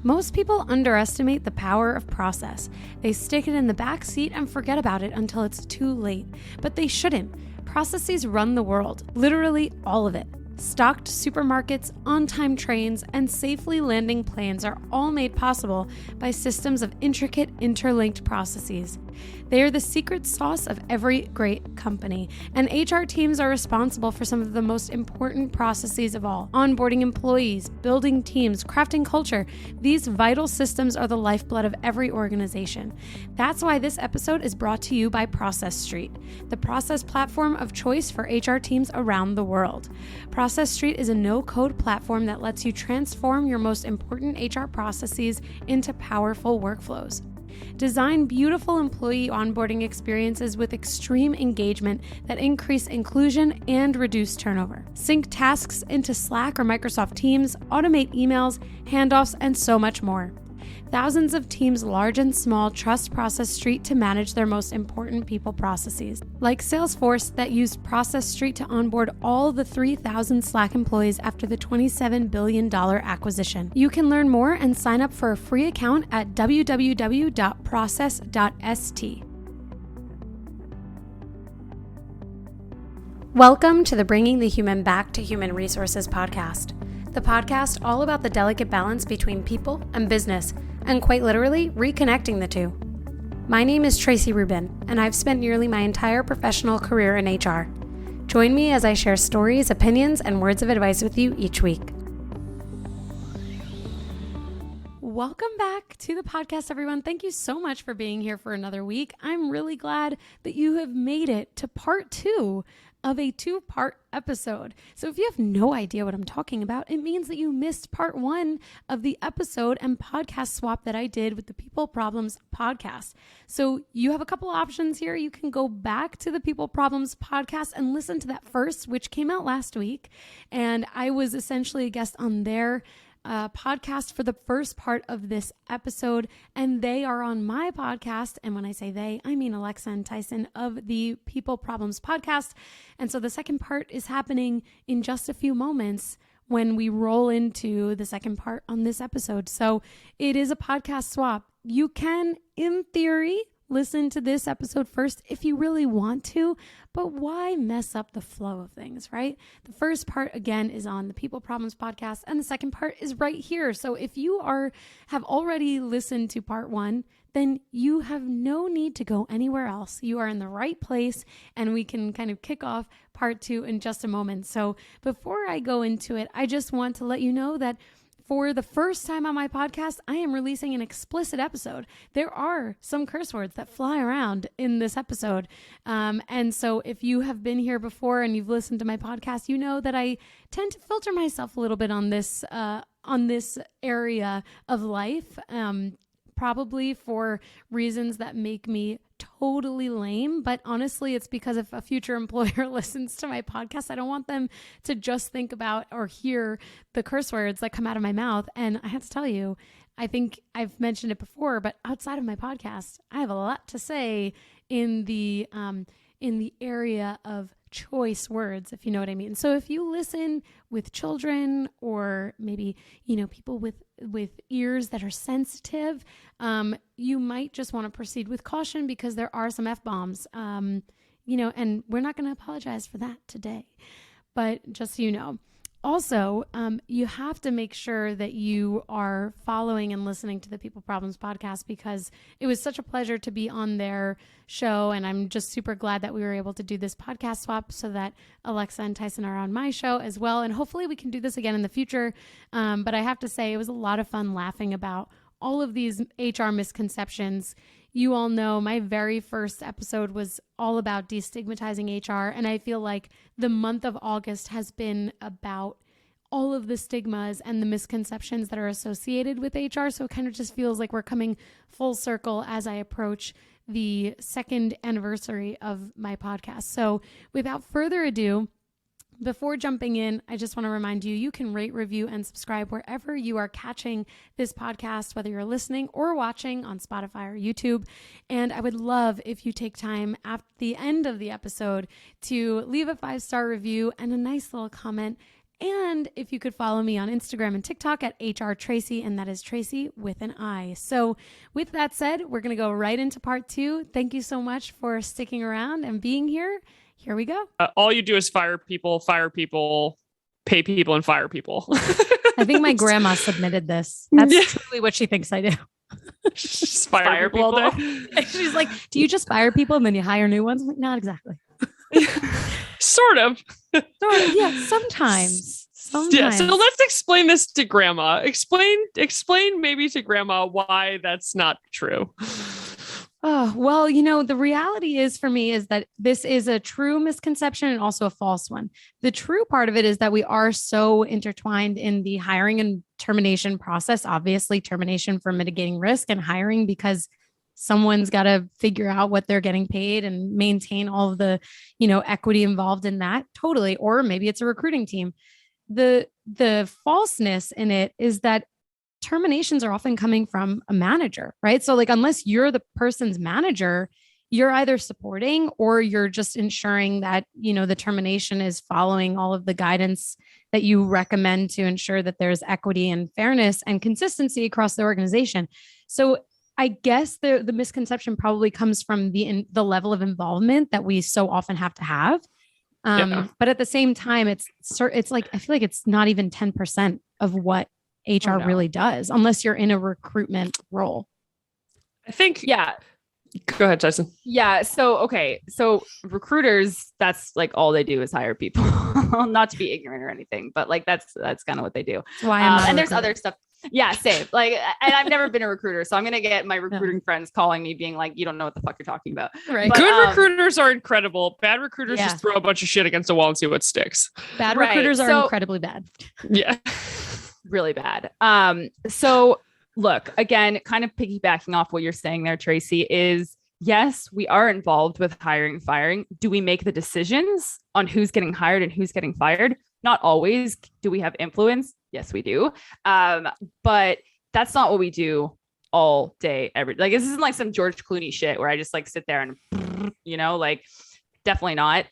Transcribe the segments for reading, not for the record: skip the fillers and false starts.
Most people underestimate the power of process. They stick it in the back seat and forget about it until it's too late. But they shouldn't. Processes run the world, literally all of it. Stocked supermarkets, on-time trains, and safely landing planes are all made possible by systems of intricate, interlinked processes. They are the secret sauce of every great company, and HR teams are responsible for some of the most important processes of all. Onboarding employees, building teams, crafting culture. These vital systems are the lifeblood of every organization. That's why this episode is brought to you by Process Street, the process platform of choice for HR teams around the world. Process Street is a no-code platform that lets you transform your most important HR processes into powerful workflows. Design beautiful employee onboarding experiences with extreme engagement that increase inclusion and reduce turnover. Sync tasks into Slack or Microsoft Teams, automate emails, handoffs, and so much more. Thousands of teams, large and small, trust Process Street to manage their most important people processes. Like Salesforce, that used Process Street to onboard all the 3,000 Slack employees after the $27 billion acquisition. You can learn more and sign up for a free account at www.process.st. Welcome to the Bringing the Human Back to Human Resources podcast, the podcast all about the delicate balance between people and business, and quite literally, reconnecting the two. My name is Tracy Rubin, and I've spent nearly my entire professional career in HR. Join me as I share stories, opinions, and words of advice with you each week. Welcome back to the podcast, everyone. Thank you so much for being here for another week. I'm really glad that you have made it to part 2 of a 2-part episode. So if you have no idea what I'm talking about, it means that you missed part 1 of the episode and podcast swap that I did with the People Problems podcast. So you have a couple options here. You can go back to the People Problems podcast and listen to that first, which came out last week. And I was essentially a guest on their podcast for the first part of this episode, and they are on my podcast. And when I say they, I mean Alexa and Tyson of the People Problems podcast. And so the second part is happening in just a few moments when we roll into the second part on this episode. So it is a podcast swap. You can, in theory, listen to this episode first if you really want to, but why mess up the flow of things, right? The first part, again, is on the People Problems podcast, and the second part is right here. So if you have already listened to part 1, then you have no need to go anywhere else. You are in the right place, and we can kind of kick off part 2 in just a moment. So before I go into it, I just want to let you know that for the first time on my podcast, I am releasing an explicit episode. There are some curse words that fly around in this episode. And so if you have been here before and you've listened to my podcast, you know that I tend to filter myself a little bit on this area of life, probably for reasons that make me totally lame, but honestly, it's because if a future employer listens to my podcast, I don't want them to just think about or hear the curse words that come out of my mouth. And I have to tell you, I think I've mentioned it before, but outside of my podcast, I have a lot to say in the area of choice words, if you know what I mean. So if you listen with children or maybe, people with ears that are sensitive, you might just want to proceed with caution because there are some F-bombs, and we're not going to apologize for that today, but just so you know. Also, you have to make sure that you are following and listening to the People Problems podcast because it was such a pleasure to be on their show. And I'm just super glad that we were able to do this podcast swap so that Alexa and Tyson are on my show as well. And hopefully we can do this again in the future. But I have to say it was a lot of fun laughing about all of these HR misconceptions. You all know my very first episode was all about destigmatizing HR, and I feel like the month of August has been about all of the stigmas and the misconceptions that are associated with HR, so it kind of just feels like we're coming full circle as I approach the 2nd anniversary of my podcast. So without further ado, before jumping in, I just want to remind you, you can rate, review, and subscribe wherever you are catching this podcast, whether you're listening or watching on Spotify or YouTube. And I would love if you take time at the end of the episode to leave a 5-star review and a nice little comment And if you could follow me on Instagram and TikTok at HR Tracy, and that is Tracy with an I. So with that said, we're going to go right into part 2. Thank you so much for sticking around and being here. Here we go. All you do is fire people, pay people, and fire people. I think my grandma submitted this. That's truly what she thinks I do. Just fire people all day. She's like, do you just fire people and then you hire new ones? I'm like, not exactly. Sort of. Yeah, sometimes. Yeah, so let's explain this to grandma. Explain maybe to grandma why that's not true. Oh, well, the reality is for me is that this is a true misconception and also a false one. The true part of it is that we are so intertwined in the hiring and termination process, obviously termination for mitigating risk and hiring because someone's got to figure out what they're getting paid and maintain all of the, equity involved in that. Totally. Or maybe it's a recruiting team. The falseness in it is that terminations are often coming from a manager, right? So like, unless you're the person's manager, you're either supporting or you're just ensuring that, the termination is following all of the guidance that you recommend to ensure that there's equity and fairness and consistency across the organization. So I guess the misconception probably comes from the level of involvement that we so often have to have. But at the same time, it's like, I feel like it's not even 10% of what HR really does, unless you're in a recruitment role. I think, Go ahead, Tyson. Yeah. So recruiters, that's like all they do is hire people. Not to be ignorant or anything, but like that's kind of what they do. Why and there's other stuff. Yeah, same. Like, and I've never been a recruiter, so I'm gonna get my recruiting friends calling me, being like, "You don't know what the fuck you're talking about." Right. But, good recruiters are incredible. Bad recruiters just throw a bunch of shit against a wall and see what sticks. Bad recruiters are incredibly bad. Yeah. Really bad. So look, again, kind of piggybacking off what you're saying there, Tracy, is yes, we are involved with hiring and firing. Do we make the decisions on who's getting hired and who's getting fired? Not always. Do we have influence? Yes, we do. But that's not what we do all day, like, this isn't like some George Clooney shit where I just like sit there and, like, definitely not.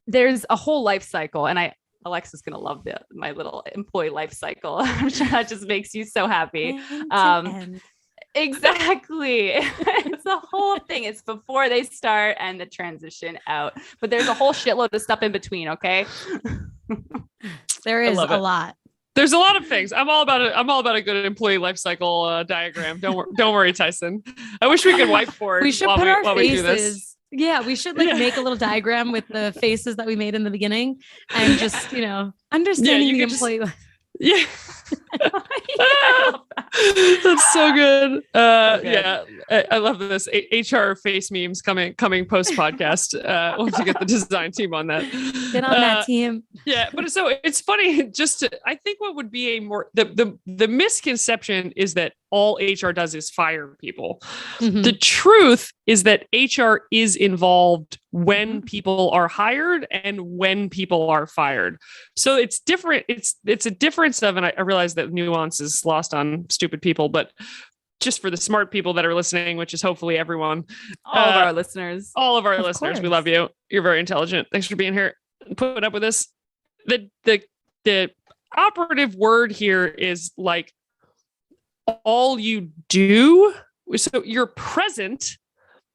There's a whole life cycle, and Alexa's going to love my little employee life cycle. I'm sure that just makes you so happy. Exactly. It's the whole thing. It's before they start and the transition out, but there's a whole shitload of stuff in between. Okay. There is a lot. There's a lot of things. I'm all about a good employee life cycle diagram. Don't worry, Tyson. I wish we could whiteboard. We should put our faces. Yeah, we should make a little diagram with the faces that we made in the beginning and just, understanding the employee life. Yeah. That's so good. Yeah, I love this. HR face memes coming post podcast. We'll have to get the design team on that. Get on that team. Yeah, but so it's funny. I think what would be the misconception is that all HR does is fire people. Mm-hmm. The truth is that HR is involved when people are hired and when people are fired. So it's different. It's a difference of, and I realize that nuance is lost on stupid people, but just for the smart people that are listening, which is hopefully everyone, all of our listeners, we love you. You're very intelligent. Thanks for being here and putting up with this. The operative word here is like, all you do. So you're present.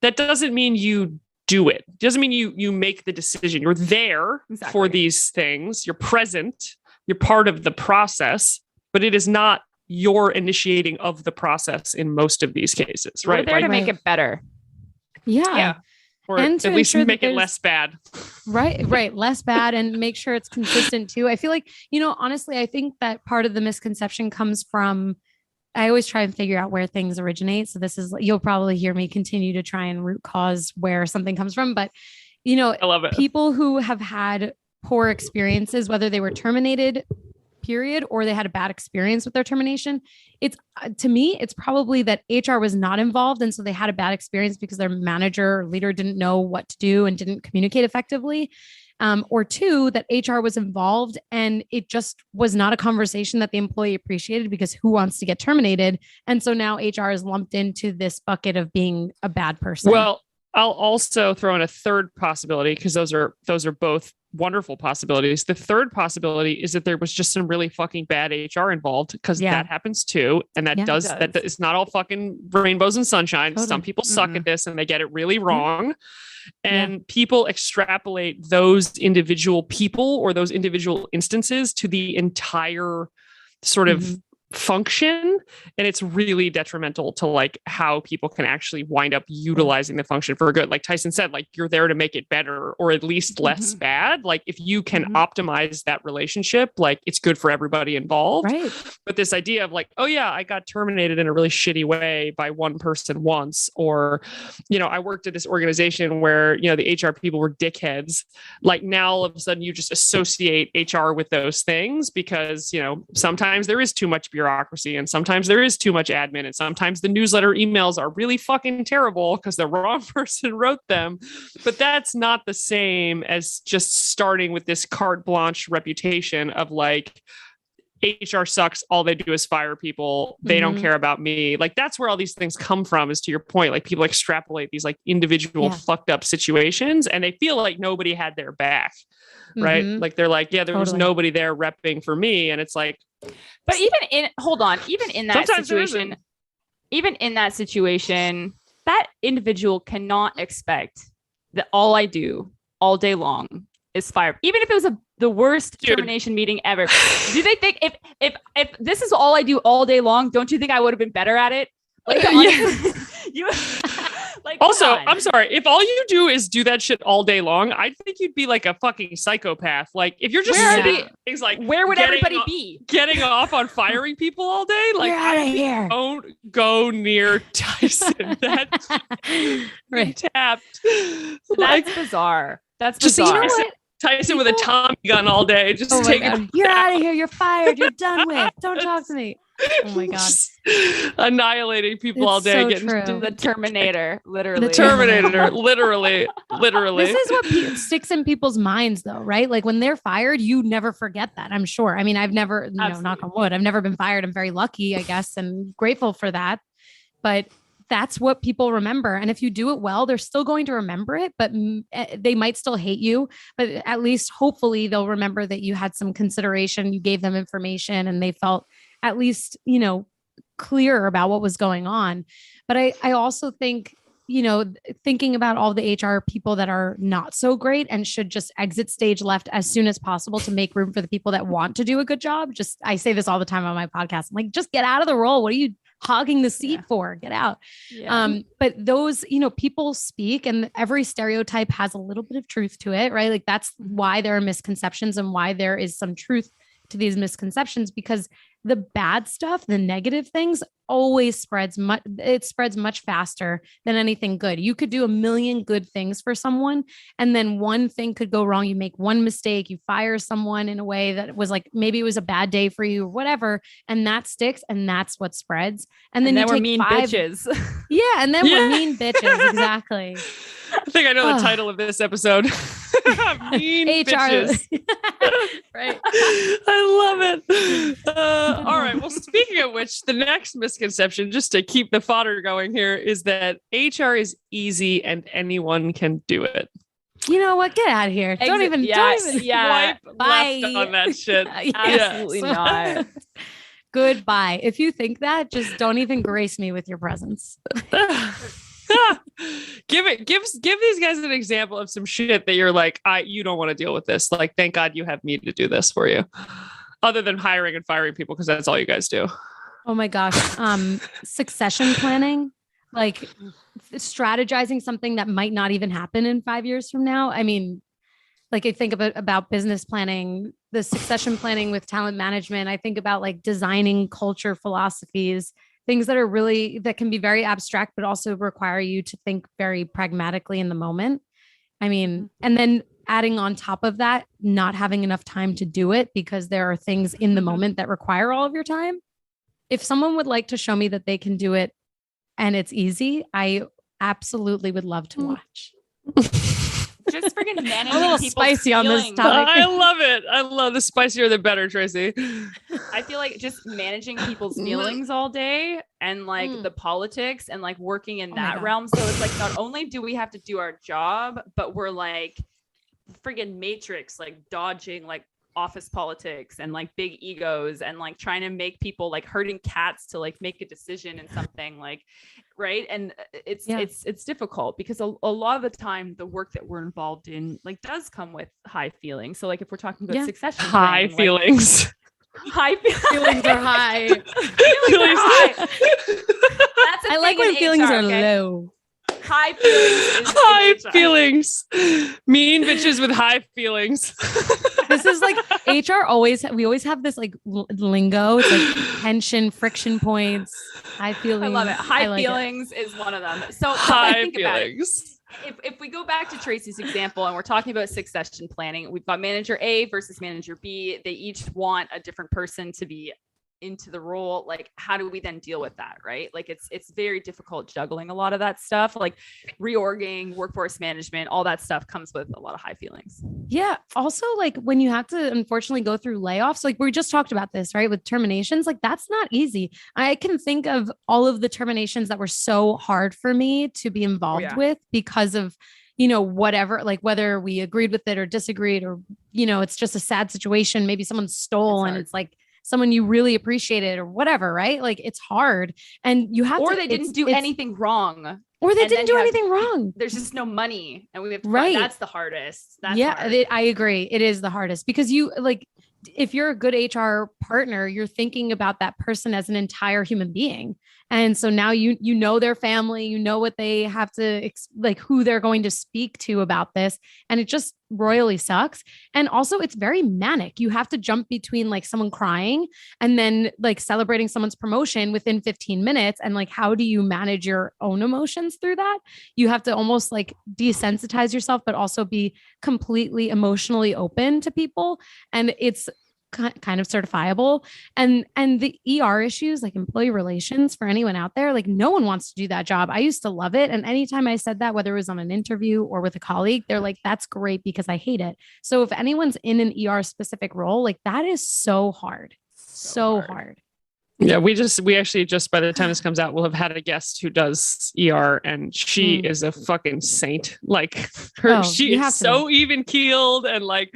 That doesn't mean you do it. Doesn't mean you make the decision. You're there for these things. You're present. You're part of the process, but it is not your initiating of the process in most of these cases, right? We're there to make it better. Yeah. Or and at least make it less bad. Right. Less bad, and make sure it's consistent too. I feel like, honestly, I think that part of the misconception comes from, I always try and figure out where things originate. So this is, you'll probably hear me continue to try and root cause where something comes from. But, I love it. People who have had poor experiences, whether they were terminated, period, or they had a bad experience with their termination, to me, it's probably that HR was not involved. And so they had a bad experience because their manager or leader didn't know what to do and didn't communicate effectively. Or two, that HR was involved and it just was not a conversation that the employee appreciated, because who wants to get terminated? And so now HR is lumped into this bucket of being a bad person. Well, I'll also throw in a third possibility, because those are both wonderful possibilities. The third possibility is that there was just some really fucking bad HR involved, because that happens too. And that that is not all fucking rainbows and sunshine. Totally. Some people suck at this and they get it really wrong. And people extrapolate those individual people or those individual instances to the entire sort of function, and it's really detrimental to like how people can actually wind up utilizing the function for good. Like Tyson said, like you're there to make it better or at least less bad. Like if you can optimize that relationship, like it's good for everybody involved. Right. But this idea of like, oh yeah, I got terminated in a really shitty way by one person once, or, you know, I worked at this organization where, you know, the HR people were dickheads. Like now all of a sudden you just associate HR with those things because, you know, sometimes there is too much bureaucracy and sometimes there is too much admin and sometimes the newsletter emails are really fucking terrible because the wrong person wrote them. But that's not the same as just starting with this carte blanche reputation of like, HR sucks. All they do is fire people. They don't care about me. Like that's where all these things come from, is to your point. Like people extrapolate these like individual fucked up situations and they feel like nobody had their back. Right. Like they're like, yeah, there was nobody there repping for me. And it's like, but even in that situation, that individual cannot expect that all I do all day long is fire. Even if it was the worst termination meeting ever. Do they think if this is all I do all day long, don't you think I would have been better at it? Like, you like, also, I'm sorry. If all you do is do that shit all day long, I think you'd be like a fucking psychopath. Like if you're just things like, where would everybody be? Getting off on firing people all day? Like don't go near Tyson. That's tapped. That's bizarre. That's bizarre. Just Tyson with a Tommy gun all day. Just take it. You're out of here. You're fired. You're done with. Don't talk to me. Oh my God. Annihilating people all day. So true. The Terminator, literally. The Terminator, literally. This is what sticks in people's minds though, right? Like when they're fired, you never forget that, I'm sure. I mean, I've never, knock on wood, I've never been fired. I'm very lucky, I guess, and grateful for that. But that's what people remember. And if you do it well, they're still going to remember it, but they might still hate you. But at least hopefully they'll remember that you had some consideration, you gave them information, and they felt at least, clear about what was going on. But I also think, thinking about all the HR people that are not so great and should just exit stage left as soon as possible to make room for the people that want to do a good job. I say this all the time on my podcast. I'm like, just get out of the role. What are you hogging the seat for? Get out. Yeah. But those, people speak, and every stereotype has a little bit of truth to it, right? Like that's why there are misconceptions and why there is some truth to these misconceptions, because the bad stuff, the negative things always spreads much faster than anything good. You could do a million good things for someone, and then one thing could go wrong. You make one mistake, you fire someone in a way that was like, maybe it was a bad day for you or whatever. And that sticks, and that's what spreads. And then you we're mean bitches. Yeah. And then we're mean bitches. Exactly. I think I know the title of this episode. Mean HR. Bitches. Right. I love it. All right. Well, speaking of which, the next misconception, just to keep the fodder going here, is that HR is easy and anyone can do it. You know what? Get out of here. Don't even swipe left on that shit. Absolutely not. Goodbye. If you think that, just don't even grace me with your presence. Give these guys an example of some shit that you're like, you don't want to deal with this. Like, thank God you have me to do this for you. Other than hiring and firing people, because that's all you guys do. Oh my gosh. Succession planning, like strategizing something that might not even happen in 5 years from now. I mean, like I think about business planning, the succession planning with talent management. I think about like designing culture philosophies, things that can be very abstract, but also require you to think very pragmatically in the moment. I mean, and then adding on top of that, not having enough time to do it because there are things in the moment that require all of your time. If someone would like to show me that they can do it and it's easy, I absolutely would love to watch. Just freaking managing a little spicy on this topic. I love it. I love the spicier the better, Tracy. I feel like just managing people's feelings all day and like the politics and like working in that realm. So it's like, not only do we have to do our job, but we're like friggin' matrix, like dodging like office politics and like big egos and like trying to make people like herding cats to like make a decision in something like, right. And it's difficult because a lot of the time the work that we're involved in like does come with high feelings. So like if we're talking about succession high planning, feelings, like, high Feelings are high. feelings are high. That's a I like thing when in feelings HR, are okay? low. High feelings is high in HR. feelings, mean bitches with high feelings. This is like HR we always have this like lingo. It's like tension, friction points, high feelings. I love it. High like feelings is one of them. So High think about it. feelings. If we go back to Tracy's example and we're talking about succession planning, we've got manager A versus manager B. They each want a different person to be into the role. Like, how do we then deal with that? Right. Like it's very difficult juggling a lot of that stuff, like reorging, workforce management, all that stuff comes with a lot of high feelings. Yeah. Also, like when you have to unfortunately go through layoffs, like we just talked about this, right? With terminations, like that's not easy. I can think of all of the terminations that were so hard for me to be involved with because of, whatever, like whether we agreed with it or disagreed, or, it's just a sad situation. Maybe someone stole and it's like someone you really appreciated or whatever, right? Like it's hard and you have or to, they didn't do anything wrong. Or they didn't do anything wrong. There's just no money and we have to that's the hardest. That's hard. I agree. It is the hardest because you like, if you're a good HR partner, you're thinking about that person as an entire human being. And so now you know their family, you know what they have to like who they're going to speak to about this. And it just royally sucks. And also it's very manic. You have to jump between like someone crying and then like celebrating someone's promotion within 15 minutes. And like, how do you manage your own emotions through that? You have to almost like desensitize yourself, but also be completely emotionally open to people. And it's kind of certifiable. And the ER issues, like employee relations for anyone out there, like no one wants to do that job. I used to love it. And anytime I said that, whether it was on an interview or with a colleague, they're like, that's great because I hate it. So if anyone's in an ER specific role, like that is so hard. So hard. Yeah, we actually just by the time this comes out, we'll have had a guest who does ER and she is a fucking saint. Like she is so even keeled and like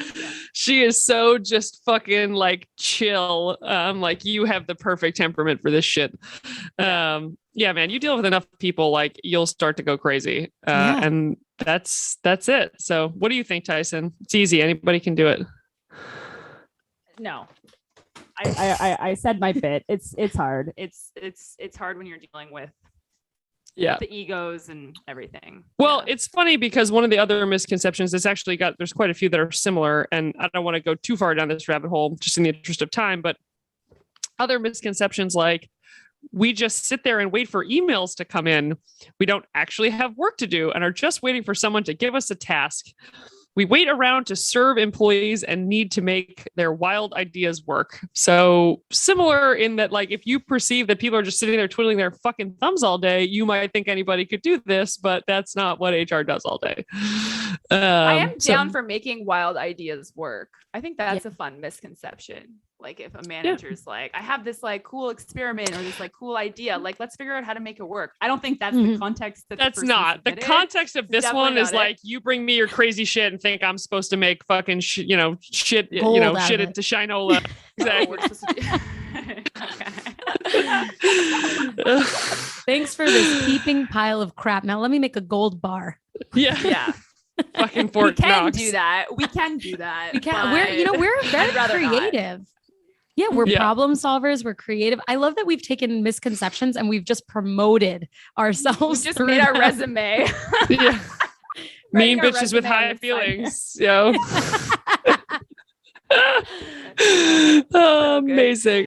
she is so just fucking like chill. Like you have the perfect temperament for this shit. Yeah, man, you deal with enough people, like you'll start to go crazy. And that's it. So what do you think, Tyson? It's easy. Anybody can do it. No. I said my bit. It's hard. It's hard when you're dealing with the egos and everything. Well, it's funny because one of the other misconceptions that's actually there's quite a few that are similar, and I don't want to go too far down this rabbit hole just in the interest of time, but other misconceptions like we just sit there and wait for emails to come in. We don't actually have work to do and are just waiting for someone to give us a task. We wait around to serve employees and need to make their wild ideas work. So similar in that, like, if you perceive that people are just sitting there twiddling their fucking thumbs all day, you might think anybody could do this, but that's not what HR does all day. I am down for making wild ideas work. I think that's a fun misconception. Like if a manager's like, I have this like cool experiment or this like cool idea, like let's figure out how to make it work. I don't think that's the context. That's not the context of this one is like, you bring me your crazy shit and think I'm supposed to make fucking shit into Shinola. Exactly. Thanks for this heaping pile of crap. Now let me make a gold bar. Yeah. Fucking Fort Knox. We can do that. We can. We're very creative. Yeah, we're problem solvers. We're creative. I love that we've taken misconceptions and we've just promoted ourselves. We just made our resume. Mean bitches with high feelings. Yo. Amazing.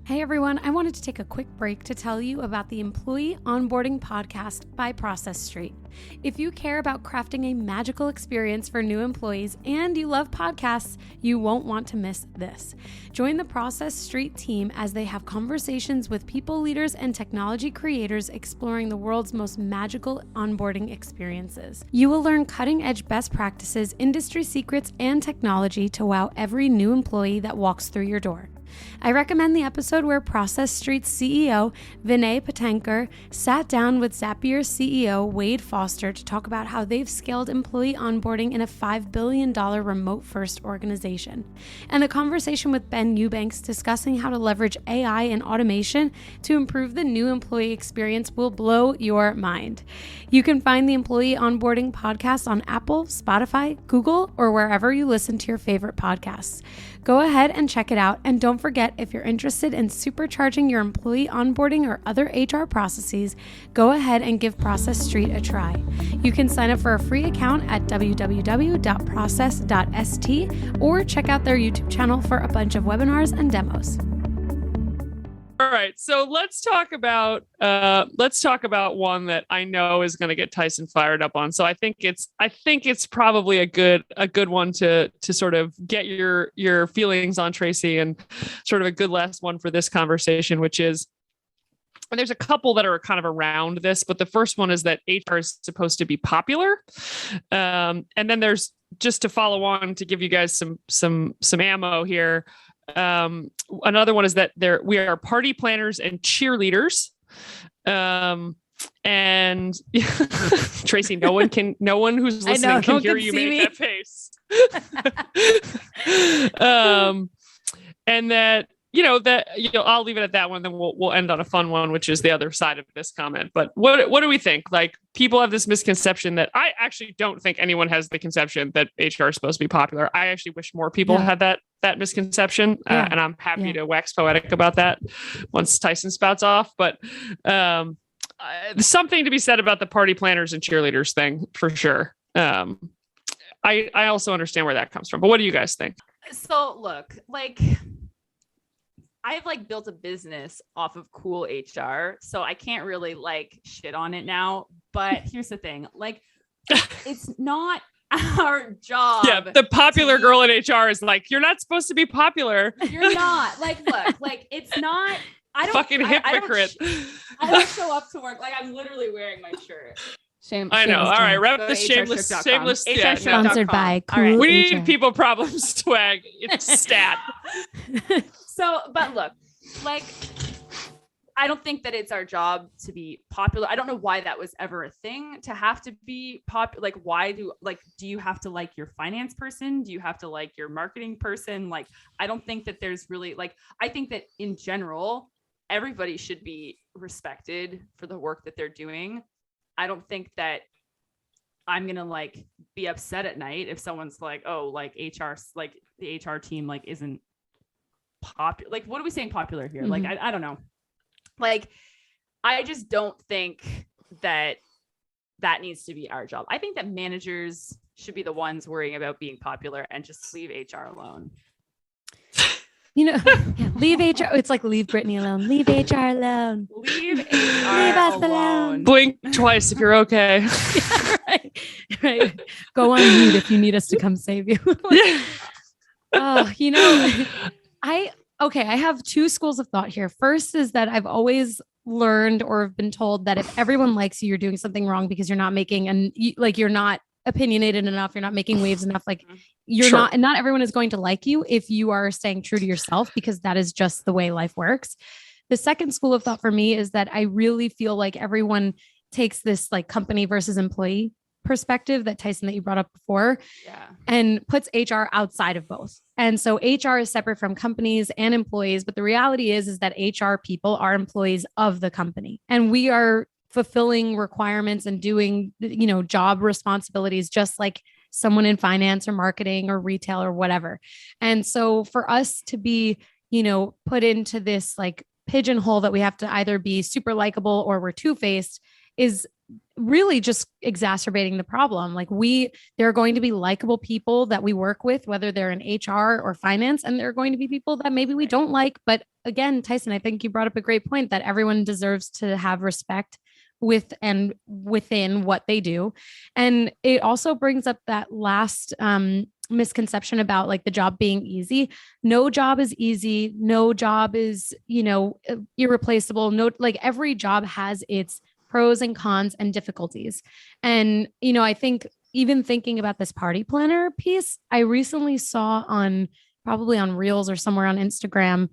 Hey everyone, I wanted to take a quick break to tell you about the Employee Onboarding Podcast by Process Street. If you care about crafting a magical experience for new employees and you love podcasts, you won't want to miss this. Join the Process Street team as they have conversations with people leaders and technology creators exploring the world's most magical onboarding experiences. You will learn cutting-edge best practices, industry secrets, and technology to wow every new employee that walks through your door. I recommend the episode where Process Street's CEO, Vinay Patankar, sat down with Zapier's CEO, Wade Foster, to talk about how they've scaled employee onboarding in a $5 billion remote-first organization. And the conversation with Ben Eubanks discussing how to leverage AI and automation to improve the new employee experience will blow your mind. You can find the Employee Onboarding Podcast on Apple, Spotify, Google, or wherever you listen to your favorite podcasts. Go ahead and check it out. And don't forget, if you're interested in supercharging your employee onboarding or other HR processes, go ahead and give Process Street a try. You can sign up for a free account at www.process.st or check out their YouTube channel for a bunch of webinars and demos. All right, so let's talk about one that I know is going to get Tyson fired up on. So I think it's probably a good one to sort of get your feelings on, Tracy, and sort of a good last one for this conversation, which is, and there's a couple that are kind of around this, but the first one is that HR is supposed to be popular, and then there's, just to follow on to give you guys some ammo here. Another one is that we are party planners and cheerleaders. And Tracy, no one who's listening can hear you make that face. And that, I'll leave it at that one. Then we'll end on a fun one, which is the other side of this comment. But what do we think? Like, people have this misconception that I actually don't think anyone has the conception that HR is supposed to be popular. I actually wish more people had that misconception. And I'm happy to wax poetic about that once Tyson spouts off. But something to be said about the party planners and cheerleaders thing for sure. I also understand where that comes from. But what do you guys think? So look, I've built a business off of cool HR, so I can't really shit on it now. But here's the thing, it's not our job. Yeah, the popular girl in HR is you're not supposed to be popular. You're not. Look, it's not. I don't fucking hypocrite. I don't show up to work I'm literally wearing my shirt. Shame. I know. All right, wrap Go the shameless. Sponsored by Cool. All right. We need people problems swag. It's stat. So, but look, I don't think that it's our job to be popular. I don't know why that was ever a thing, to have to be popular. Why do you have to like your finance person? Do you have to like your marketing person? I don't think that there's really I think that in general, everybody should be respected for the work that they're doing. I don't think that I'm going to be upset at night if someone's HR, the HR team, isn't popular. What are we saying popular here? Mm-hmm. I don't know. I just don't think that needs to be our job. I think that managers should be the ones worrying about being popular and just leave HR alone. Leave HR. It's leave Brittany alone. Leave HR alone. Leave us alone. Blink twice if you're okay. Right. Go on mute if you need us to come save you. I have two schools of thought here. First is that I've always learned or been told that if everyone likes you, you're doing something wrong because you're not making you're not opinionated enough. You're not making waves enough. You're Sure. not, and not everyone is going to like you if you are staying true to yourself, because that is just the way life works. The second school of thought for me is that I really feel like everyone takes this company versus employee perspective that Tyson, that you brought up before, and puts HR outside of both. And so HR is separate from companies and employees. But the reality is that HR people are employees of the company, and we are fulfilling requirements and doing, job responsibilities, just like someone in finance or marketing or retail or whatever. And so for us to be, put into this pigeonhole that we have to either be super likable or we're two-faced is really just exacerbating the problem. There are going to be likable people that we work with, whether they're in HR or finance, and there are going to be people that maybe we don't like. But again, Tyson, I think you brought up a great point that everyone deserves to have respect with and within what they do. And it also brings up that last misconception about the job being easy. No job is easy. No job is, irreplaceable. No, every job has its pros and cons and difficulties. And, I think even thinking about this party planner piece, I recently saw on probably on Reels or somewhere on Instagram,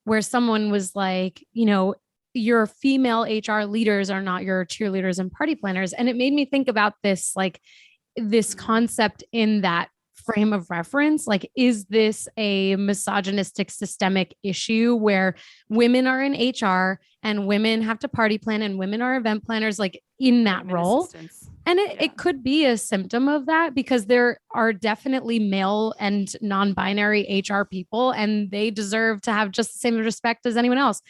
where someone was like, your female HR leaders are not your cheerleaders and party planners. And it made me think about this, like this concept in that frame of reference. Like, is this a misogynistic systemic issue where women are in HR and women have to party plan and women are event planners, like in that role? And it could be a symptom of that, because there are definitely male and non-binary HR people, and they deserve to have just the same respect as anyone else.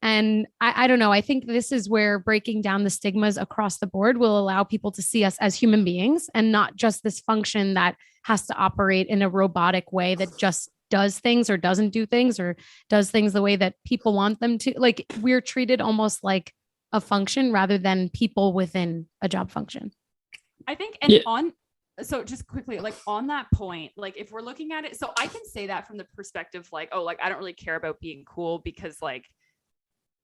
And I don't know. I think this is where breaking down the stigmas across the board will allow people to see us as human beings and not just this function that has to operate in a robotic way that just does things or doesn't do things or does things the way that people want them to. Like, we're treated almost like a function rather than people within a job function. I think, and so just quickly, like on that point, like if we're looking at it, so I can say that from the perspective, like, oh, like I don't really care about being cool because like,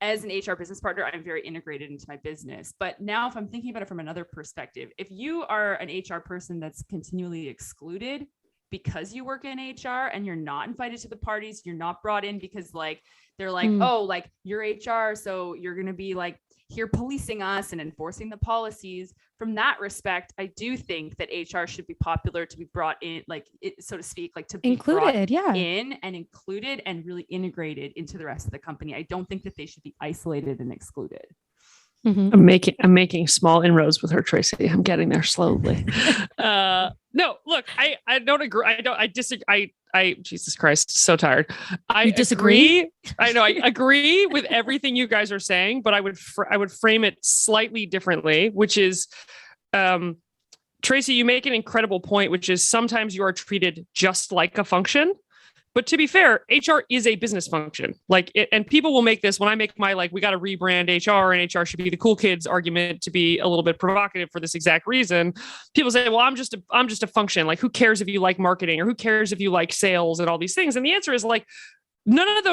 as an HR business partner, I'm very integrated into my business. But now if I'm thinking about it from another perspective, if you are an HR person that's continually excluded because you work in HR and you're not invited to the parties, you're not brought in because like, they're like, oh, like you're HR. So you're going to be like here policing us and enforcing the policies. From that respect, I do think that HR should be popular to be brought in, like it, so to speak, like to be included, in and included and really integrated into the rest of the company. I don't think that they should be isolated and excluded. Mm-hmm. I'm making small inroads with her, Tracy. I'm getting there slowly. No, look, I don't agree. I disagree. Jesus Christ, so tired. You disagree? I know. I agree with everything you guys are saying, but I would frame it slightly differently, which is, Tracy, you make an incredible point, which is sometimes you are treated just like a function. But to be fair, HR is a business function. Like, and people will make this when I make my, like, we got to rebrand HR and HR should be the cool kids argument to be a little bit provocative for this exact reason. People say, well, I'm just a function. Like, who cares if you like marketing or who cares if you like sales and all these things? And the answer is like, none of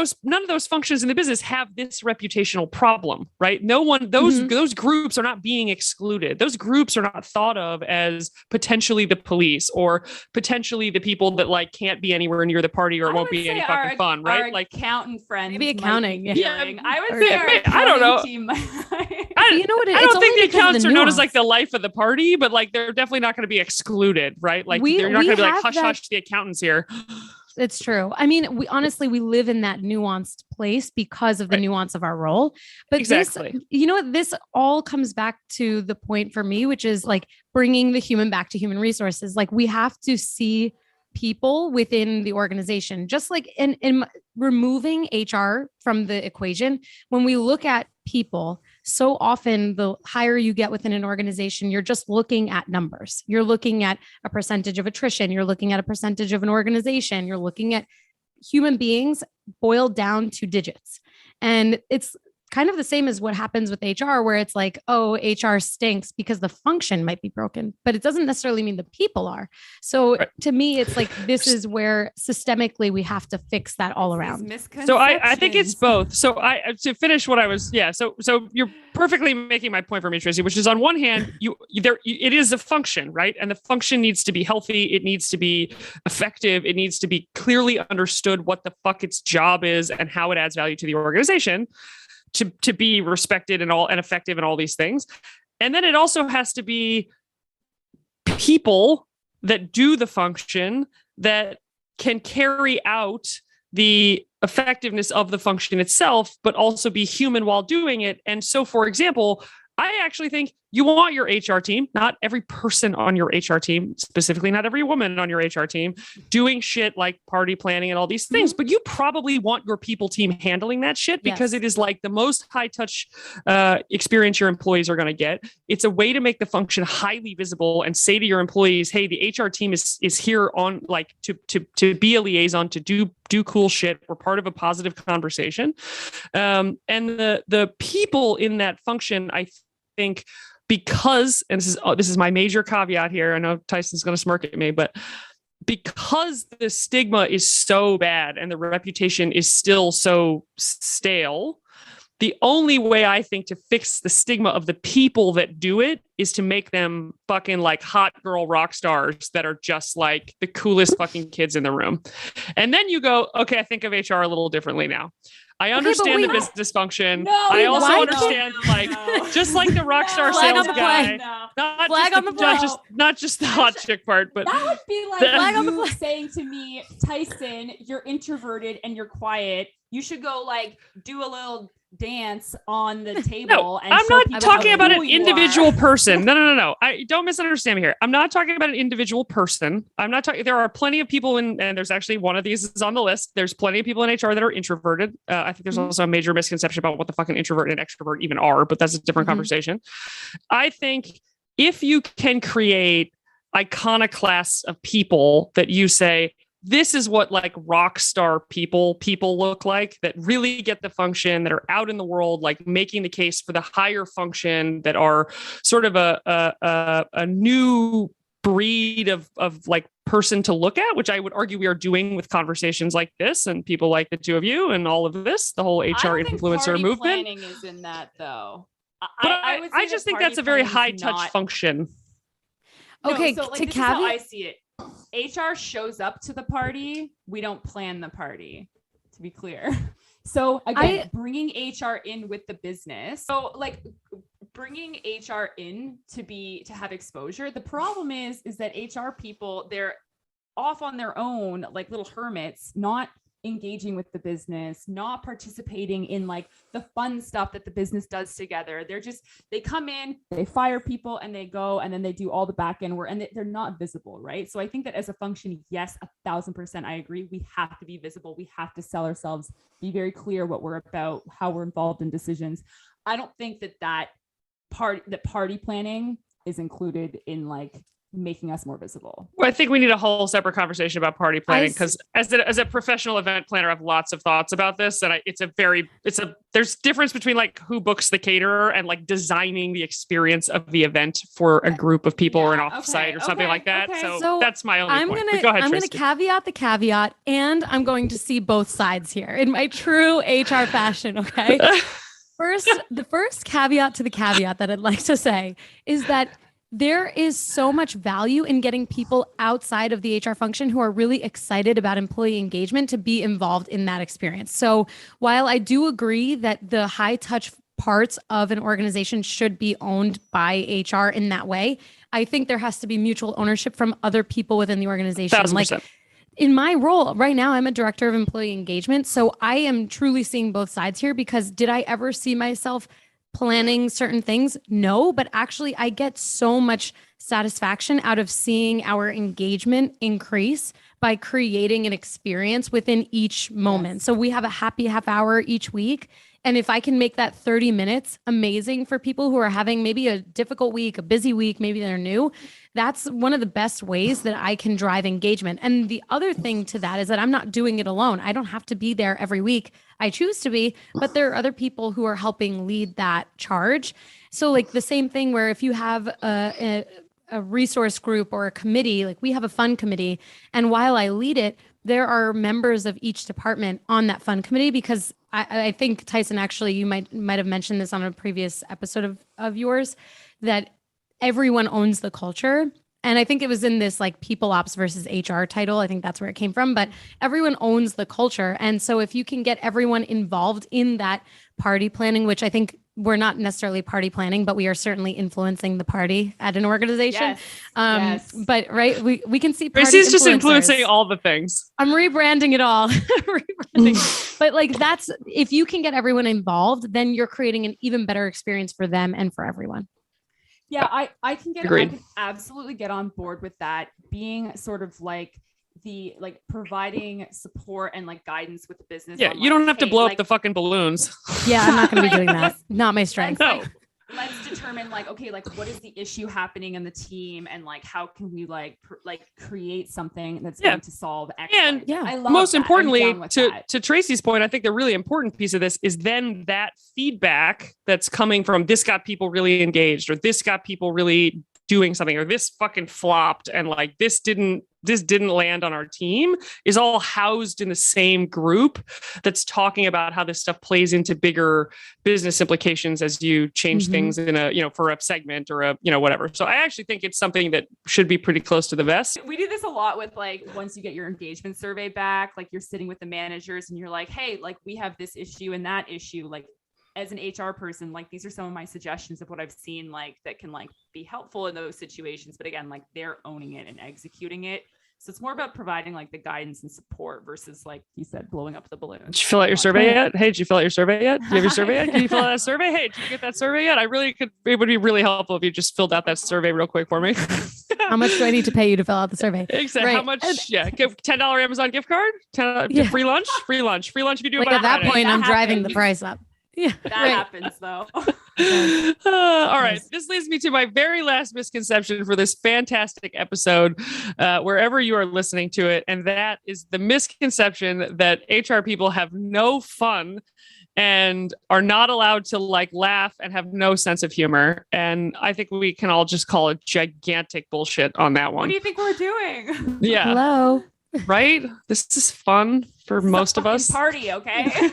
those functions in the business have this reputational problem, right? No one, those groups are not being excluded. Those groups are not thought of as potentially the police or potentially the people that like can't be anywhere near the party or it won't be any fucking fun, right? Like accountant friends, maybe accounting. Yeah, I would say I don't know. Team. I don't think the accountants are known as like the life of the party, but like they're definitely not going to be excluded, right? Like they're not going to be like hush, the accountants here. It's true. I mean, we live in that nuanced place because of the nuance of our role. But exactly. This all comes back to the point for me, which is like bringing the human back to human resources. Like, we have to see people within the organization, just like in removing HR from the equation. When we look at people, so often the higher you get within an organization, you're just looking at numbers. You're looking at a percentage of attrition. You're looking at a percentage of an organization. You're looking at human beings boiled down to digits. And it's kind of the same as what happens with HR, where it's like, oh, HR stinks because the function might be broken, but it doesn't necessarily mean the people are. So to me, it's like, this is where systemically we have to fix that all around. So I think it's both. So to finish what I was, so you're perfectly making my point for me, Tracy, which is on one hand, it is a function, right? And the function needs to be healthy. It needs to be effective. It needs to be clearly understood what the fuck its job is and how it adds value to the organization. To be respected and effective and all these things. And then it also has to be people that do the function that can carry out the effectiveness of the function itself, but also be human while doing it. And so, for example, I actually think you want your HR team, not every person on your HR team, specifically not every woman on your HR team, doing shit like party planning and all these things, but you probably want your people team handling that shit because it is like the most high touch experience your employees are going to get. It's a way to make the function highly visible and say to your employees, hey, the HR team is here on like to be a liaison, to do cool shit. We're part of a positive conversation. And the people in that function, I think, because, and this is my major caveat here, I know Tyson's going to smirk at me, but because the stigma is so bad and the reputation is still so stale, The only way I think to fix the stigma of the people that do it is to make them fucking like hot girl rock stars that are just like the coolest fucking kids in the room. And then you go, okay, I think of HR a little differently now. I understand the business function. I also understand just like the rock star sales guy, not just the hot chick part, but that would be like you saying to me, Tyson, you're introverted and you're quiet. You should go like do a little dance on the table. No, and I'm not talking about an individual are. person. No. I don't misunderstand me here. I'm not talking about an individual person. I'm not talking. There are plenty of people and there's actually one of these is on the list. There's plenty of people in HR that are introverted. I think there's also a major misconception about what the fucking introvert and extrovert even are, but that's a different conversation. I think if you can create iconoclasts of people that you say, this is what like rock star people look like, that really get the function, that are out in the world, like making the case for the higher function, that are sort of a new breed of like person to look at, which I would argue we are doing with conversations like this and people like the two of you and all of this, the whole HR influencer movement. Planning is in that though. I just think that's a very high touch function. Okay, so, like, to this is how caveat, I see it. HR shows up to the party. We don't plan the party, to be clear. So again, bringing HR in with the business. So like bringing HR in to have exposure. The problem is that HR people, they're off on their own, like little hermits, not engaging with the business, not participating in like the fun stuff that the business does together. They come in, they fire people and they go, and then they do all the back end work, and they're not visible, right? So I think that as a function, yes, 1,000% I agree. We have to be visible. We have to sell ourselves, be very clear what we're about, how we're involved in decisions. I don't think that party planning is included in like making us more visible. Well, I think we need a whole separate conversation about party planning, because as a professional event planner, I have lots of thoughts about this. And there's difference between like who books the caterer and like designing the experience of the event for a group of people or an offsite or something like that. Okay. So that's my only point. Go ahead, I'm going to caveat the caveat, and I'm going to see both sides here in my true HR fashion. Okay. The first caveat to the caveat that I'd like to say is that there is so much value in getting people outside of the HR function who are really excited about employee engagement to be involved in that experience. So while I do agree that the high touch parts of an organization should be owned by HR in that way, I think there has to be mutual ownership from other people within the organization. 1,000%. Like in my role right now, I'm a director of employee engagement. So I am truly seeing both sides here, because did I ever see myself planning certain things? No, but actually I get so much satisfaction out of seeing our engagement increase by creating an experience within each moment. Yes. So we have a happy half hour each week. And if I can make that 30 minutes amazing for people who are having maybe a difficult week, a busy week, maybe they're new, that's one of the best ways that I can drive engagement. And the other thing to that is that I'm not doing it alone. I don't have to be there every week. I choose to be, but there are other people who are helping lead that charge. So like the same thing where if you have a resource group or a committee, like we have a fun committee, and while I lead it, there are members of each department on that fun committee, because I think, Tyson, actually, you might have mentioned this on a previous episode of yours, that everyone owns the culture. And I think it was in this like people ops versus HR title. I think that's where it came from, but everyone owns the culture. And so if you can get everyone involved in that party planning, which I think we're not necessarily party planning, but we are certainly influencing the party at an organization. Yes. But right, we can see Tracy's just influencing all the things. I'm rebranding it all. But like that's, if you can get everyone involved, then you're creating an even better experience for them and for everyone. Yeah, I can absolutely get on board with that, being sort of like providing support and like guidance with the business. Yeah, you don't have to blow up the fucking balloons. Yeah, I'm not going to be doing that. Not my strength. No. Let's determine like, okay, like what is the issue happening in the team, and like how can we like create something that's going to solve X. And I love most that. importantly, to Tracy's point, I think the really important piece of this is then that feedback that's coming from this got people really engaged, or this got people really doing something, or this fucking flopped and like this didn't land on our team, is all housed in the same group that's talking about how this stuff plays into bigger business implications as you change things in a, for a segment or a, whatever. So I actually think it's something that should be pretty close to the vest. We do this a lot with like, once you get your engagement survey back, like you're sitting with the managers and you're like, hey, like we have this issue and that issue, like as an HR person, like these are some of my suggestions of what I've seen, like that can like be helpful in those situations. But again, like they're owning it and executing it. So it's more about providing like the guidance and support versus, like you said, blowing up the balloon. Did you fill out your survey yet? Hey, did you fill out your survey yet? Do you have your survey yet? Can you fill out that survey? Hey, did you get that survey yet? It would be really helpful if you just filled out that survey real quick for me. How much do I need to pay you to fill out the survey? Exactly. Right. How much? Yeah. Give $10 Amazon gift card. Free lunch. Free lunch. Free lunch if you do it Like by at that Friday. point, I'm That driving happens. the price up. Yeah. That happens though. All right. This leads me to my very last misconception for this fantastic episode, wherever you are listening to it. And that is the misconception that HR people have no fun and are not allowed to like laugh and have no sense of humor. And I think we can all just call it gigantic bullshit on that What one. do you think we're doing? Yeah. Hello. Right? This is fun for most of Fucking us. party, okay?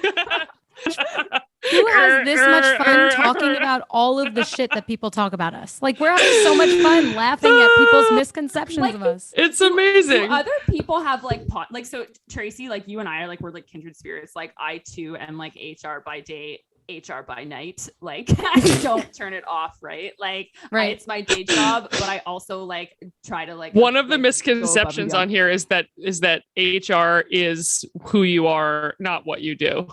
Who has this much fun talking about all of the shit that people talk about us? Like, we're having so much fun laughing at people's misconceptions Like, of us. It's amazing. Do other people have like like, so Tracy, like you and I are like, we're like kindred spirits. Like I too am like HR by day, HR by night. Like I don't turn it off, right? Like Right. it's my day job, but I also like try to like One of the like, misconceptions go above on here is that HR is who you are, not what you do.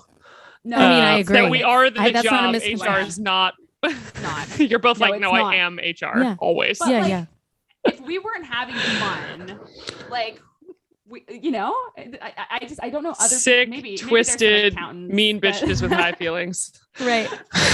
No, I mean, I agree. That we are the That's not a job. misconception. HR is not. Not. You're both No, like, it's no, not. I am HR Yeah. always. But, Yeah, like, yeah. if we weren't having fun, like we, I don't know other Sick, maybe there's some twisted, accountants mean that- bitches with high feelings. Right.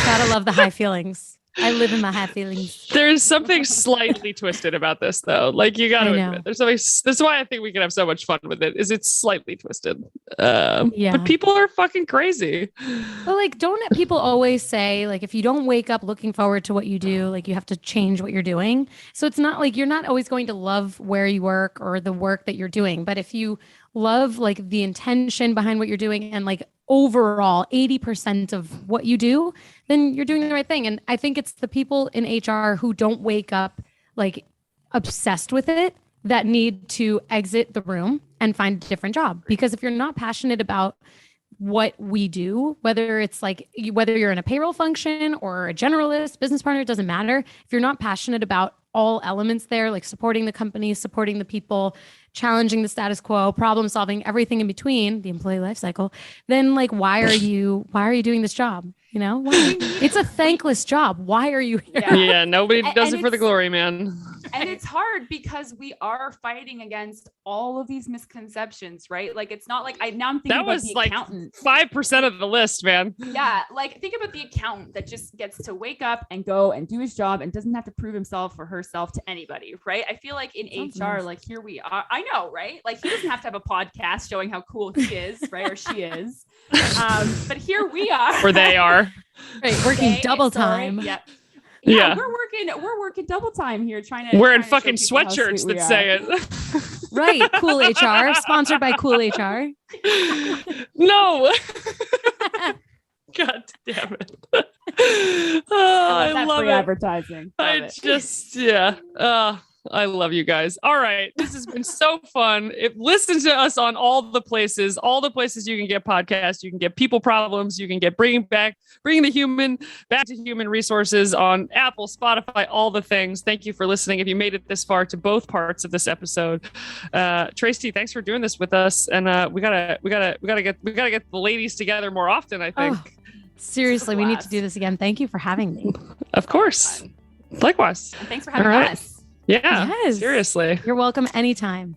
Gotta love the high feelings. I live in my high feelings. There's something slightly twisted about this, though. Like you got to I know. admit, there's something. That's why I think we can have so much fun with it. Is it's slightly twisted? Yeah. But people are fucking crazy. But like, don't people always say, like, if you don't wake up looking forward to what you do, like you have to change what you're doing. So it's not like you're not always going to love where you work or the work that you're doing. But if you love like the intention behind what you're doing and like overall 80% of what you do, then you're doing the right thing. And I think it's the people in HR who don't wake up like obsessed with it that need to exit the room and find a different job. Because if you're not passionate about what we do, whether it's like whether you're in a payroll function or a generalist business partner, it doesn't matter. If you're not passionate about all elements there, like supporting the company, supporting the people, challenging the status quo, problem solving, everything in between, the employee life cycle, then like why are you doing this job? You know, why? It's a thankless job. Why are you here? Yeah, nobody does And it for the it's- glory, man. And it's hard because we are fighting against all of these misconceptions, right? Like it's not like now I'm thinking That about was the like accountant. 5% of the list, man. Yeah, like think about the accountant that just gets to wake up and go and do his job and doesn't have to prove himself or herself to anybody, right? I feel like in Sounds HR, nice. like here we are. I know, right? Like he doesn't have to have a podcast showing how cool he is, right? Or she is. But here we are. Or they are. Right, working They- double sorry, time. Yep. Yeah. We're working double time here trying to Wearing trying fucking to show people how sweatshirts sweet we that are. say it. Right. Cool HR, sponsored by Cool HR. No. God damn it. I love free it. advertising. I Love it. just, yeah. I love you guys. All right. This has been so fun. Listen to us on all the places you can get podcasts. You can get People Problems. You can get Bringing the Human back to Human Resources on Apple, Spotify, all the things. Thank you for listening. If you made it this far to both parts of this episode, Tracy, thanks for doing this with us. And we gotta get the ladies together more often, I think. Oh, seriously, we need to do this again. Thank you for having me. Of course. Likewise. And thanks for having All right. us. Yeah. Yes. Seriously. You're welcome anytime.